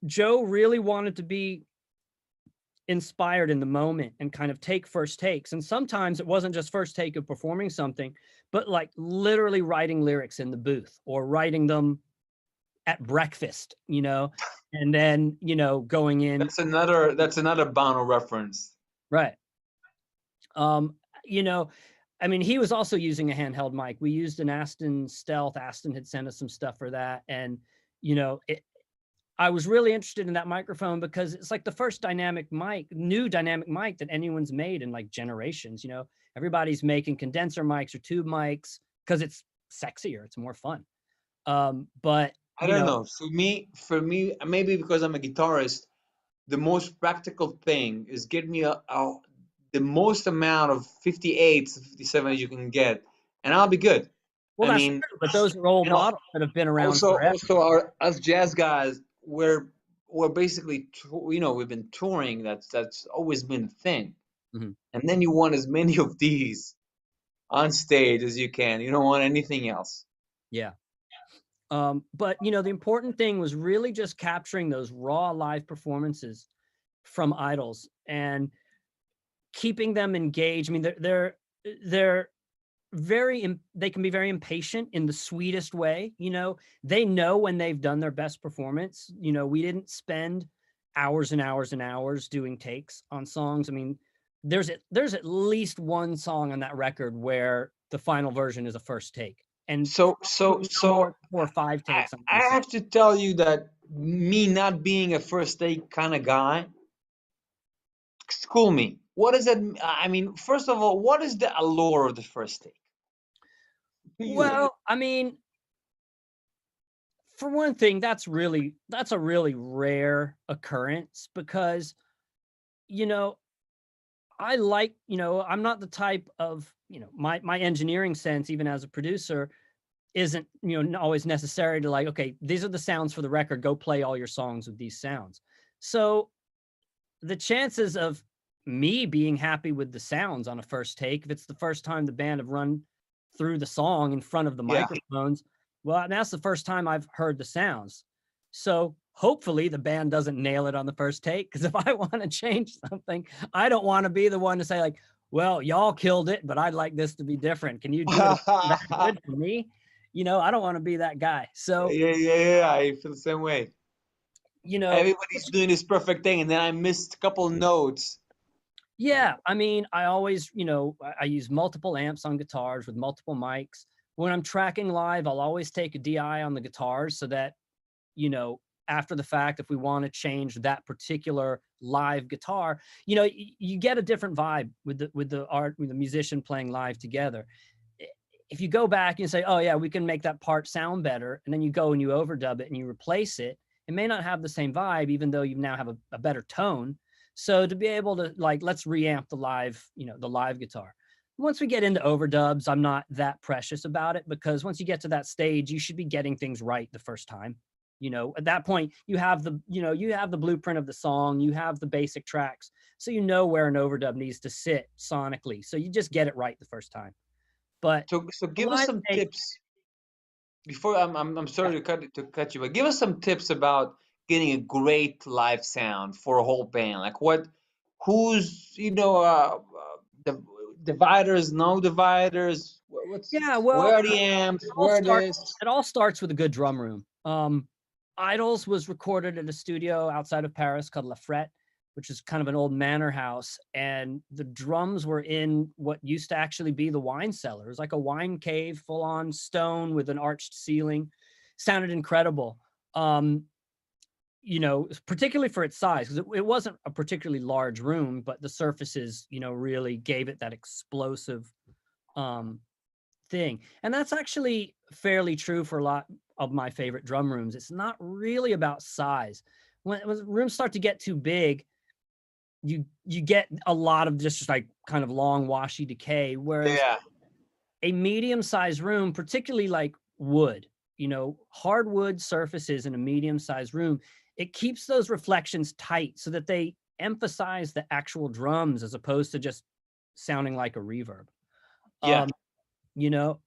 Joe really wanted to be inspired in the moment and kind of take first takes. And sometimes it wasn't just first take of performing something, but like literally writing lyrics in the booth or writing them at breakfast, and then, going in. That's another Bono reference. Right. I mean, he was also using a handheld mic. We used an Aston Stealth. Aston had sent us some stuff for that. And, I was really interested in that microphone because it's like the first new dynamic mic that anyone's made in like generations. Everybody's making condenser mics or tube mics because it's sexier. It's more fun. But I don't know. For me, maybe because I'm a guitarist, the most practical thing is get me the most amount of 58s, 57s you can get, and I'll be good. Well, that's true, but those are old models that have been around forever. Also, us jazz guys, we're basically, we've been touring. That's always been a thing. Mm-hmm. And then you want as many of these on stage as you can. You don't want anything else. Yeah. But the important thing was really just capturing those raw live performances from Idols and keeping them engaged. I mean, they're they can be very impatient in the sweetest way. They know when they've done their best performance. We didn't spend hours and hours and hours doing takes on songs. I mean, there's at least one song on that record where the final version is a first take. And so 4 or 5 takes. I have to tell you that me not being a first take kind of guy, school me. What is it? I mean, first of all, what is the allure of the first take? Well, I mean, for one thing, that's a really rare occurrence because, I like, I'm not the type of, my engineering sense, even as a producer, isn't, always necessary to like, okay, these are the sounds for the record, go play all your songs with these sounds. So the chances of me being happy with the sounds on a first take, if it's the first time the band have run through the song in front of the microphones, well, that's the first time I've heard the sounds. So hopefully the band doesn't nail it on the first take, because if I want to change something, I don't want to be the one to say like, well, y'all killed it, but I'd like this to be different. Can you do it that good for me? I don't want to be that guy. So yeah, I feel the same way. Everybody's doing this perfect thing, and then I missed a couple notes. Yeah, I mean, I always, I use multiple amps on guitars with multiple mics. When I'm tracking live, I'll always take a DI on the guitars so that, after the fact, if we want to change that particular live guitar, you get a different vibe with the musician playing live together. If you go back and say, oh yeah, we can make that part sound better, and then you go and you overdub it and you replace it, it may not have the same vibe, even though you now have a better tone. So to be able to like, let's reamp the live guitar. Once we get into overdubs, I'm not that precious about it, because once you get to that stage, you should be getting things right the first time. At that point, you have the blueprint of the song, you have the basic tracks, so where an overdub needs to sit sonically. So you just get it right the first time. But so give us some tips. Before I'm sorry to cut you, but give us some tips about getting a great live sound for a whole band. Like who's the dividers, no dividers. Where are the amps? It all starts with a good drum room. Idols was recorded at a studio outside of Paris called La Frette, which is kind of an old manor house, and the drums were in what used to actually be the wine cellar. It was like a wine cave, full on stone with an arched ceiling. Sounded incredible. you know, particularly for its size, because it wasn't a particularly large room, but the surfaces, you know, really gave it that explosive thing. And that's actually fairly true for a lot of my favorite drum rooms. It's not really about size. When rooms start to get too big, you get a lot of just like kind of long washy decay. Whereas a medium-sized room, particularly like wood, you know, hardwood surfaces in a medium-sized room, it keeps those reflections tight so that they emphasize the actual drums as opposed to just sounding like a reverb. Yeah. You know,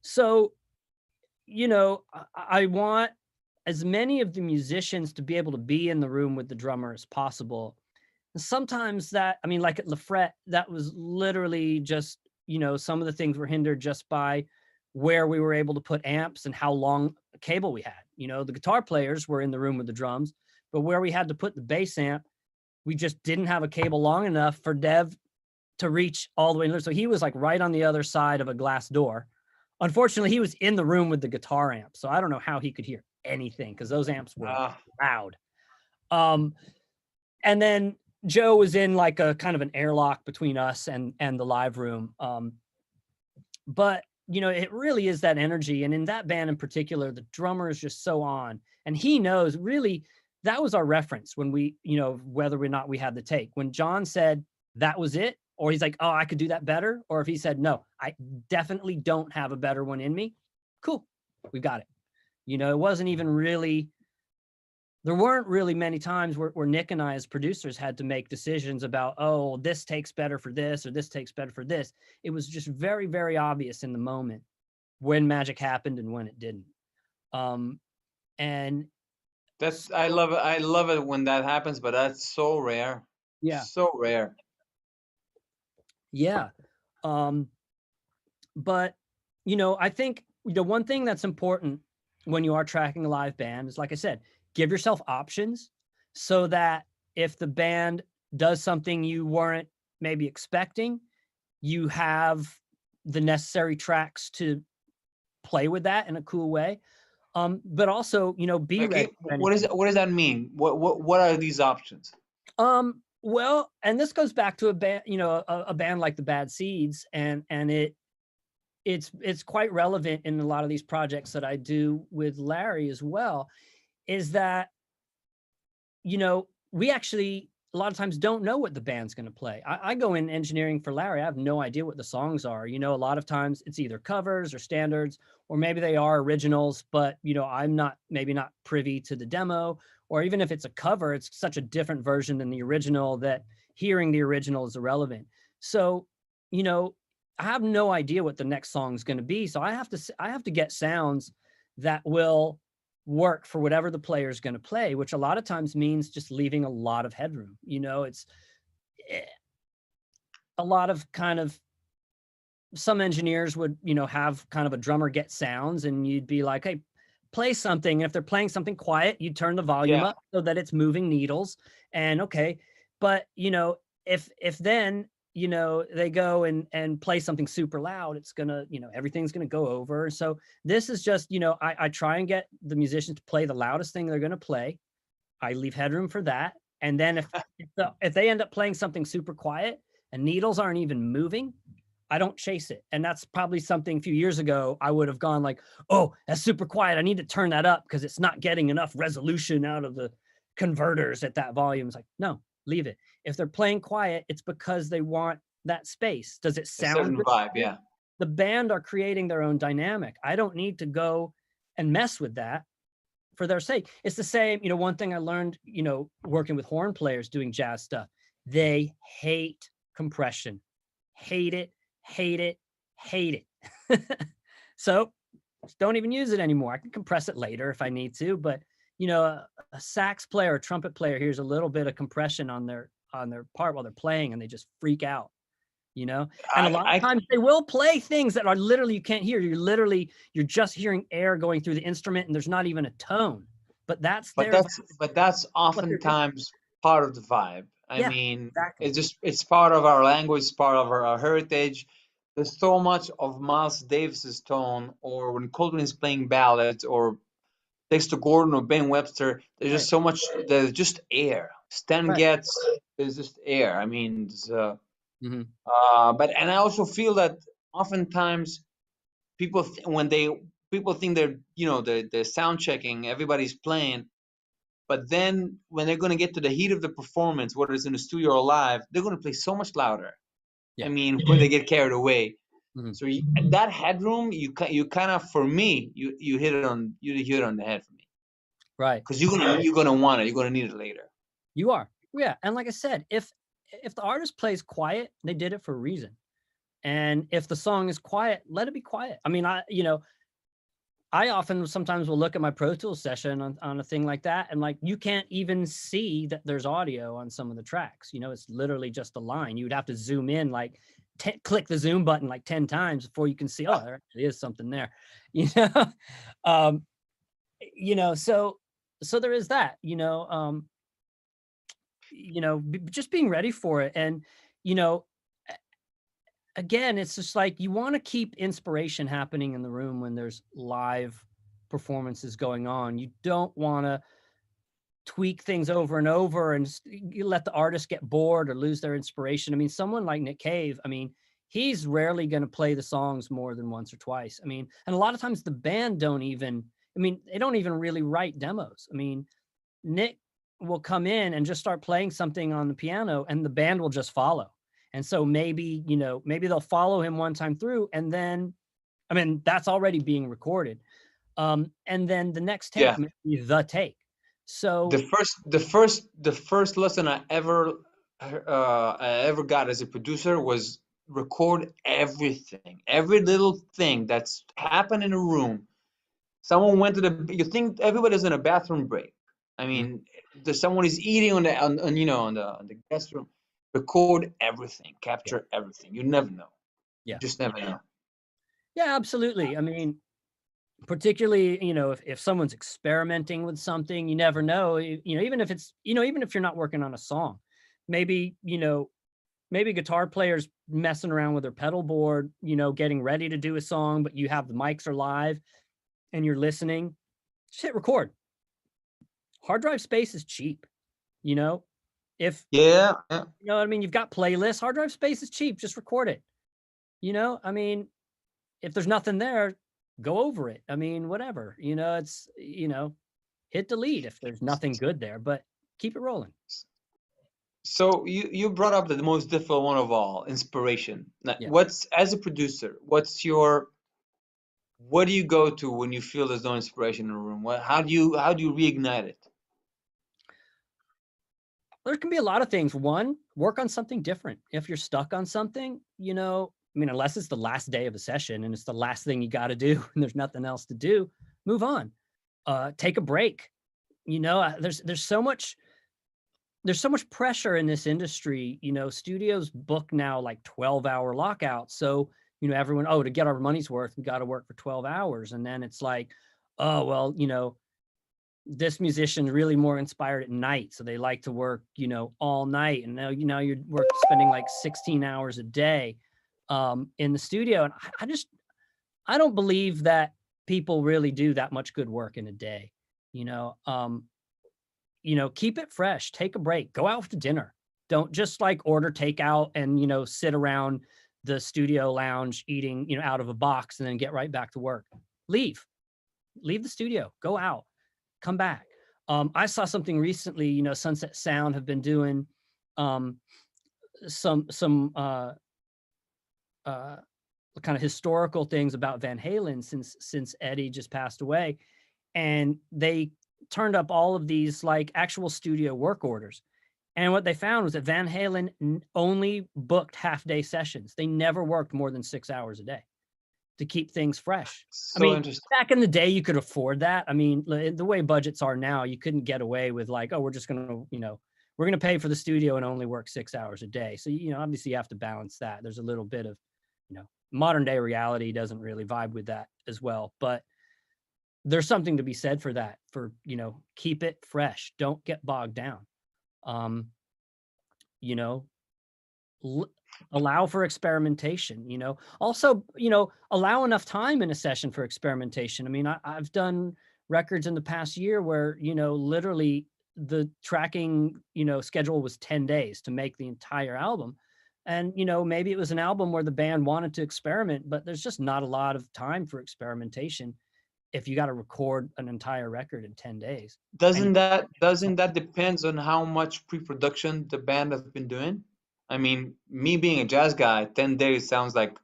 so, you know, I want as many of the musicians to be able to be in the room with the drummer as possible. And sometimes that, I mean, like at Lafret, that was literally just, you know, some of the things were hindered just by where we were able to put amps and how long a cable we had. You know, the guitar players were in the room with the drums, but where we had to put the bass amp, we just didn't have a cable long enough for Dev to reach all the way. So he was like right on the other side of a glass door. Unfortunately, he was in the room with the guitar amp, so I don't know how he could hear anything because those amps were loud. And then Joe was in like a kind of an airlock between us and the live room. But you know, it really is that energy. And in that band in particular, the drummer is just so on, and he knows really that was our reference when we, you know, whether or not we had the take. When John said that was it, or he's like, oh, I could do that better. Or if he said, no, I definitely don't have a better one in me. Cool. We've got it. You know, it wasn't even really, there weren't really many times where Nick and I as producers had to make decisions about, oh, this takes better for this, or this takes better for this. It was just very, very obvious in the moment when magic happened and when it didn't. And that's, I love it. I love it when that happens, but that's so rare. Yeah. So rare. Yeah. But, you know, I think the one thing that's important when you are tracking a live band is, like I said, give yourself options so that if the band does something you weren't maybe expecting, you have the necessary tracks to play with that in a cool way. But also, you know, be ready. What does that mean? What are these options? Well, and this goes back to a band, you know, a band like the Bad Seeds, and it's quite relevant in a lot of these projects that I do with Larry as well, is that, you know, we actually a lot of times don't know what the band's going to play. I go in engineering for Larry. I have no idea what the songs are. You know, a lot of times it's either covers or standards, or maybe they are originals, but, you know, I'm maybe not privy to the demo, or even if it's a cover, it's such a different version than the original that hearing the original is irrelevant. So, you know, I have no idea what the next song is going to be. So I have to get sounds that will work for whatever the player is going to play, which a lot of times means just leaving a lot of headroom. You know, it's a lot of kind of, some engineers would, you know, have kind of a drummer get sounds, and you'd be like, hey, play something. And if they're playing something quiet, you turn the volume up so that it's moving needles. And okay, but you know, if then, you know, they go and play something super loud, it's gonna, you know, everything's gonna go over. So this is just, you know, I try and get the musicians to play the loudest thing they're gonna play. I leave headroom for that. And then if they end up playing something super quiet and needles aren't even moving, I don't chase it. And that's probably something a few years ago I would have gone like, oh, that's super quiet, I need to turn that up because it's not getting enough resolution out of the converters at that volume. It's like, no, leave it. If they're playing quiet, it's because they want that space. Does it sound a certain vibe? Yeah. The band are creating their own dynamic. I don't need to go and mess with that for their sake. It's the same, you know, one thing I learned, you know, working with horn players doing jazz stuff, they hate compression. Hate it, hate it, hate it. So don't even use it anymore. I can compress it later if I need to, but you know, a sax player or trumpet player hears a little bit of compression on their part while they're playing and they just freak out, you know. And a lot of times they will play things that are literally, you can't hear. You're just hearing air going through the instrument and there's not even a tone. But that's oftentimes part of the vibe. I mean, exactly. It's part of our language, it's part of our heritage. There's so much of Miles Davis's tone, or when Coltrane is playing ballads, or Dexter Gordon or Ben Webster, there's just Right. so much. There's just air. Stan Right. Getz is just air. I mean, Hmm. but and I also feel that oftentimes people when people think they're they're sound checking, everybody's playing, but then when they're going to get to the heat of the performance, whether it's in the studio or live, they're going to play so much louder. Yeah. I mean, when they get carried away. Hmm. So that headroom, you kind of, for me, you hit it on the head for me, Right. because you're gonna want it, you're gonna need it later. You are. Yeah. And like I said, if the artist plays quiet, they did it for a reason. And if the song is quiet, let it be quiet. I mean, I often sometimes will look at my Pro Tools session on a thing like that, and like you can't even see that there's audio on some of the tracks. It's literally just a line. You would have to zoom in, like click the zoom button like 10 times before you can see, oh, there actually is something there. um, so there is that. Just being ready for it, and again, it's just like you want to keep inspiration happening in the room when there's live performances going on. You don't want to tweak things over and over and you let the artist get bored or lose their inspiration. I mean, someone like Nick Cave, I mean, he's rarely going to play the songs more than once or twice. I mean, and a lot of times the band they don't even really write demos. I mean, Nick will come in and just start playing something on the piano and the band will just follow. And so maybe they'll follow him one time through, and then, I mean, that's already being recorded. And then the next take, Yeah. may be the take. So The first lesson I ever got as a producer was record everything, every little thing that's happened in a room. Someone went to you think everybody's in a bathroom break. I mean, someone is eating on the guest room. Record everything, capture everything. You never know. yeah, You just never know. yeah, absolutely. I mean, particularly, if someone's experimenting with something, you never know, even if it's, even if you're not working on a song, maybe, maybe guitar players messing around with their pedal board, getting ready to do a song, but you have the mics are live and you're listening, just hit record. Hard drive space is cheap, if, Yeah. what I mean, you've got playlists, hard drive space is cheap, just record it. I mean, if there's nothing there, go over it. I mean, whatever, it's, hit delete if there's nothing good there, but keep it rolling. So you brought up the most difficult one of all, inspiration. Now, Yeah. as a producer, what do you go to when you feel there's no inspiration in a room? How do you reignite it? There can be a lot of things. One, work on something different. If you're stuck on something, I mean, unless it's the last day of a session and it's the last thing you got to do and there's nothing else to do, move on. Take a break. There's so much pressure in this industry. Studios book now like 12-hour lockouts. So, everyone, to get our money's worth, we got to work for 12 hours. And then it's like, oh, well, this musician's really more inspired at night. So they like to work, all night. And now you're spending like 16 hours a day in the studio. And I don't believe that people really do that much good work in a day. Keep it fresh, take a break, go out to dinner. Don't just like order takeout and, sit around the studio lounge eating, out of a box and then get right back to work. Leave the studio, go out, come back. I saw something recently, Sunset Sound have been doing some kind of historical things about Van Halen since Eddie just passed away. And they turned up all of these like actual studio work orders. And what they found was that Van Halen only booked half-day sessions. They never worked more than 6 hours a day to keep things fresh. So I mean, interesting. back in the day, you could afford that. I mean, the way budgets are now, you couldn't get away with like, oh, we're just going to, we're going to pay for the studio and only work 6 hours a day. So, obviously you have to balance that. There's a little bit of, modern day reality doesn't really vibe with that as well. But there's something to be said for that, for, keep it fresh. Don't get bogged down. Allow for experimentation, also, allow enough time in a session for experimentation. I mean, I've done records in the past year where, you know, literally the tracking, you know, schedule was 10 days to make the entire album. And, you know, maybe it was an album where the band wanted to experiment, but there's just not a lot of time for experimentation if you got to record an entire record in 10 days. Doesn't that depends on how much pre-production the band have been doing? I mean, me being a jazz guy, 10 days sounds like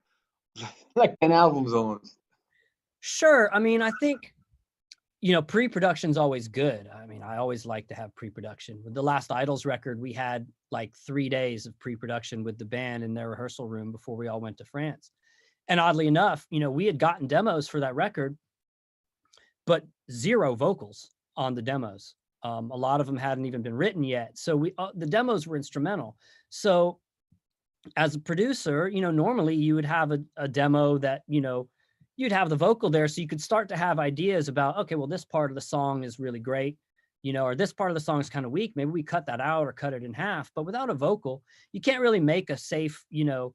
like 10 albums almost. Sure. I mean, I think, you know, pre-production's always good. I mean, I always like to have pre-production. With the last Idols record, we had like 3 days of pre-production with the band in their rehearsal room before we all went to France. And oddly enough, you know, we had gotten demos for that record, but 0 vocals on the demos. A lot of them hadn't even been written yet. So the demos were instrumental. So as a producer, you know, normally you would have a demo that, you know, you'd have the vocal there so you could start to have ideas about, okay, well, this part of the song is really great, you know, or this part of the song is kind of weak. Maybe we cut that out or cut it in half. But without a vocal, you can't really make a safe, you know,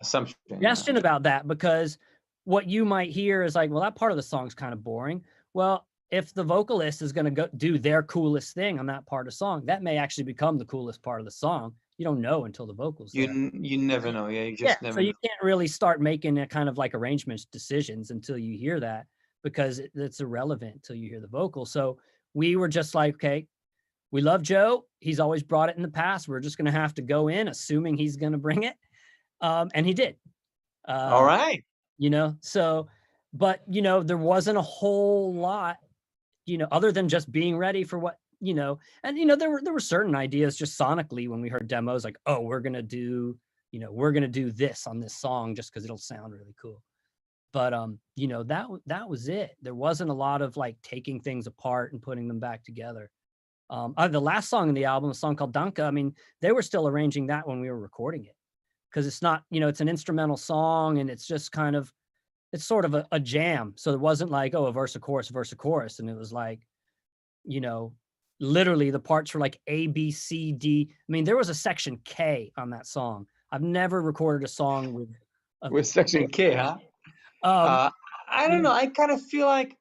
suggestion about that, because what you might hear is like, well, that part of the song's kind of boring. Well, if the vocalist is going to go do their coolest thing on that part of the song, that may actually become the coolest part of the song. You don't know until the vocals. You never know. Yeah, you just never so know. You can't really start making a kind of like arrangement decisions until you hear that, because it's irrelevant until you hear the vocal. So we were just like, okay, we love Joe. He's always brought it in the past. We're just going to have to go in assuming he's going to bring it. And he did. All right. You know, so, but, you know, there wasn't a whole lot, you know, other than just being ready for what, you know, and, you know, there were certain ideas just sonically when we heard demos, like, oh, we're going to do this on this song just because it'll sound really cool. But, you know, that was it. There wasn't a lot of like taking things apart and putting them back together. The last song in the album, a song called Danka, I mean, they were still arranging that when we were recording it, because it's not, you know, it's an instrumental song and it's just kind of, it's sort of a jam. So it wasn't like, oh, a verse, a chorus. And it was like, you know, literally the parts were like A, B, C, D. I mean, there was a section K on that song. I've never recorded a song with section K, huh? I don't know. I kind of feel like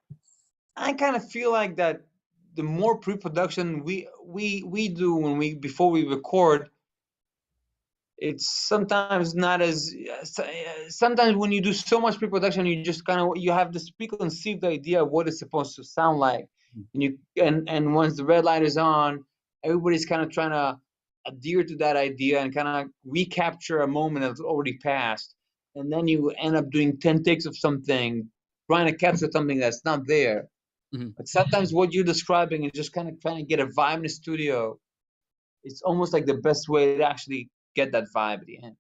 that the more pre-production we do before we record, it's sometimes not as sometimes when you do so much pre-production, you just you have this preconceived idea of what it's supposed to sound like, and once the red light is on, everybody's kind of trying to adhere to that idea and kind of recapture a moment that's already passed, and then you end up doing 10 takes of something, trying to capture something that's not there. Mm-hmm. But sometimes what you're describing is just kind of trying to get a vibe in the studio. It's almost like the best way to actually get that vibe at the end.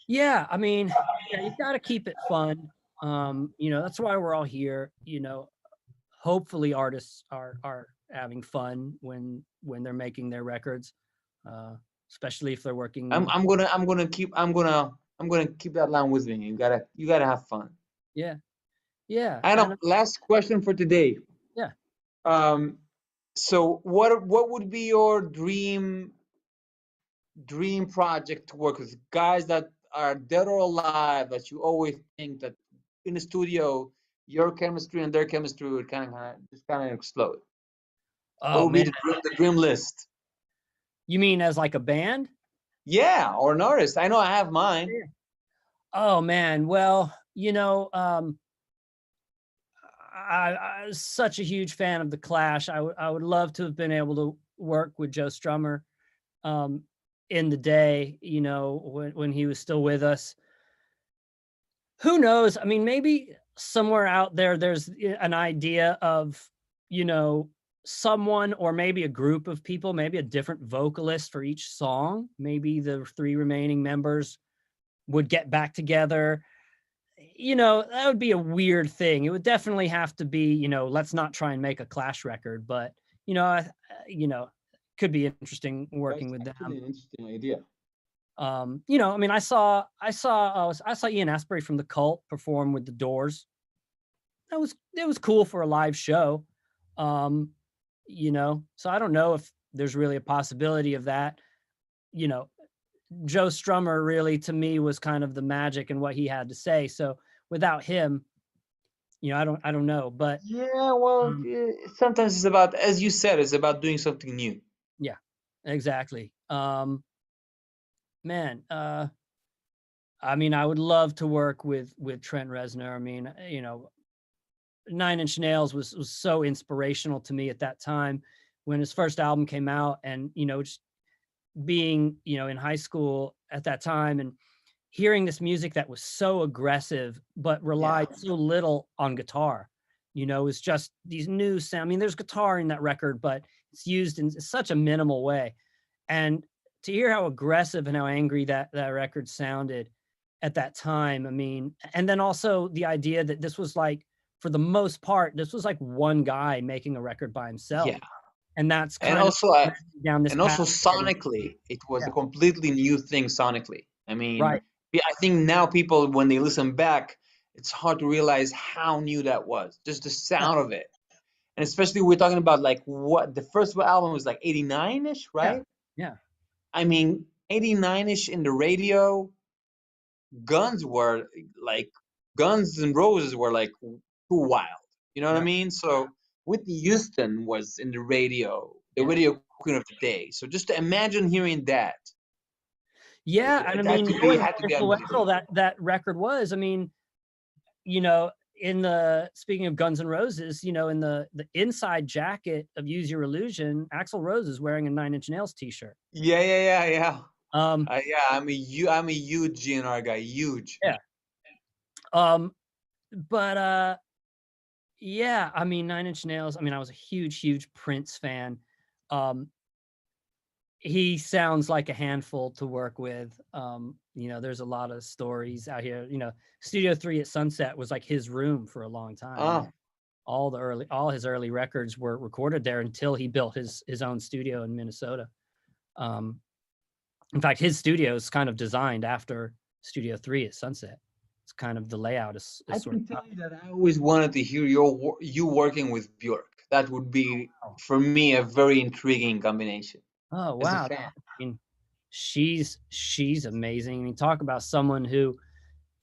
Yeah, I mean, yeah, you got to keep it fun. You know, that's why we're all here. You know, hopefully artists are having fun when they're making their records, especially if they're working. I'm gonna keep that line with me. You gotta have fun. Yeah, yeah. And last question for today. Yeah. So what would be your dream project to work with? Guys that are dead or alive that you always think that in the studio your chemistry and their chemistry would kind of explode. Oh, what would be the dream list? You mean as like a band? Yeah, or an artist. I know I have mine. Oh man, well, you know, I was such a huge fan of The Clash. I would love to have been able to work with Joe Strummer in the day, you know, when he was still with us. Who knows? I mean, maybe somewhere out there's an idea of, you know, someone or maybe a group of people, maybe a different vocalist for each song. Maybe the 3 remaining members would get back together. You know, that would be a weird thing. It would definitely have to be, you know, let's not try and make a Clash record, but you know, could be interesting working with them. An interesting idea. You know, I mean, I saw Ian Astbury from The Cult perform with The Doors. It was cool for a live show. You know, so I don't know if there's really a possibility of that. You know, Joe Strummer really, to me, was kind of the magic in what he had to say. So without him, You know, I don't know, but Yeah, well, um, sometimes it's about, as you said, it's about doing something new. yeah, exactly. Man, I mean, I would love to work with Trent Reznor. I mean, you know, Nine Inch Nails was so inspirational to me at that time when his first album came out, and you know, just being, you know, in high school at that time and hearing this music that was so aggressive but relied Yeah. so little on guitar. You know, it's just these new sound. I mean, there's guitar in that record, but it's used in such a minimal way. And to hear how aggressive and how angry that record sounded at that time, I mean, and then also the idea that this was like, for the most part, this was like one guy making a record by himself, Yeah. and that's And kind of also, down this path. sonically, it was a Yeah, completely new thing sonically. I mean, right. yeah, I think now people, when they listen back, it's hard to realize how new that was. Just the Yeah, sound of it. And especially we're talking about like what the first album was like 89-ish, yeah, right? yeah, I mean, 89-ish in the radio, Guns were like Guns and Roses were like too wild. You know what I yeah, mean? So Whitney Houston was in the yeah. radio queen of the day. So just to imagine hearing that, Yeah, and I it had mean, to be knowing how influential unbelievable. that record was, I mean, you know, in the speaking of Guns N' Roses, you know, in the inside jacket of Use Your Illusion, Axl Rose is wearing a Nine Inch Nails t-shirt. Yeah, yeah, yeah, yeah. Um, Yeah, I'm a huge GNR guy, huge. yeah. Um, but yeah, I mean, Nine Inch Nails. I mean, I was a huge Prince fan. Um, he sounds like a handful to work with. You know, there's a lot of stories out here. You know, Studio 3 at Sunset was like his room for a long time. Ah, All his early records were recorded there until he built his own studio in Minnesota. Um, in fact, his studio is kind of designed after Studio 3 at Sunset. It's kind of the layout I is sort can tell of. you that I always wanted to hear you working with Björk. That would be for me a very intriguing combination Oh as a wow. fan. I mean, she's amazing. I mean, talk about someone who,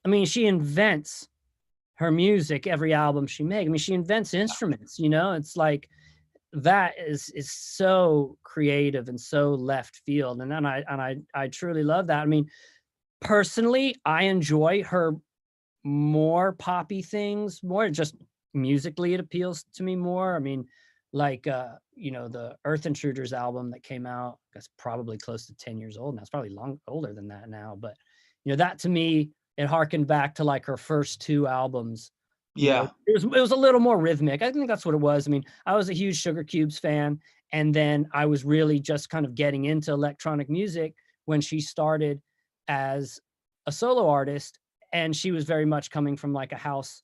I mean, she invents her music every album she makes. I mean, she invents instruments, you know? It's like that is so creative and so left field. And then I truly love that. I mean, personally, I enjoy her more poppy things, more just musically it appeals to me more. I mean, like you know, the Earth Intruders album that came out, that's probably close to 10 years old now. It's probably long older than that now, but you know, that to me, it harkened back to like her first two albums. You know, Yeah, it was a little more rhythmic. I think that's what it was. I mean, I was a huge Sugar Cubes fan, and then I was really just kind of getting into electronic music when she started as a solo artist, and she was very much coming from like a house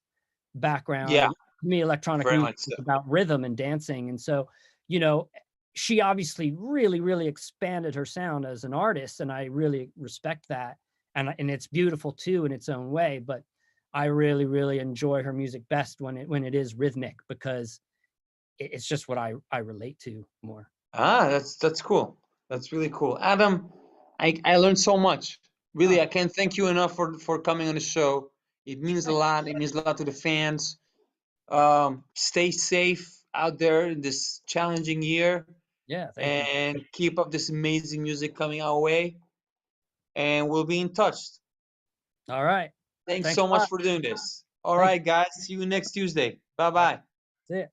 background. yeah, And to me, electronic very music much is so. about rhythm and dancing. And so, you know, she obviously really expanded her sound as an artist, and I really respect that. And it's beautiful too in its own way. But I really enjoy her music best when it is rhythmic, because it's just what I relate to more. Ah, that's cool. That's really cool. Adam, I learned so much. Really, Oh, I can't thank you enough for coming on the show. It means a lot. It means a lot to the fans. Stay safe out there in this challenging year yeah, thank you. and keep up this amazing music coming our way. And we'll be in touch. All right. Thanks Thanks so a much lot. for doing this. All Thank you. right, guys. See you next Tuesday. Bye All right. bye. See ya.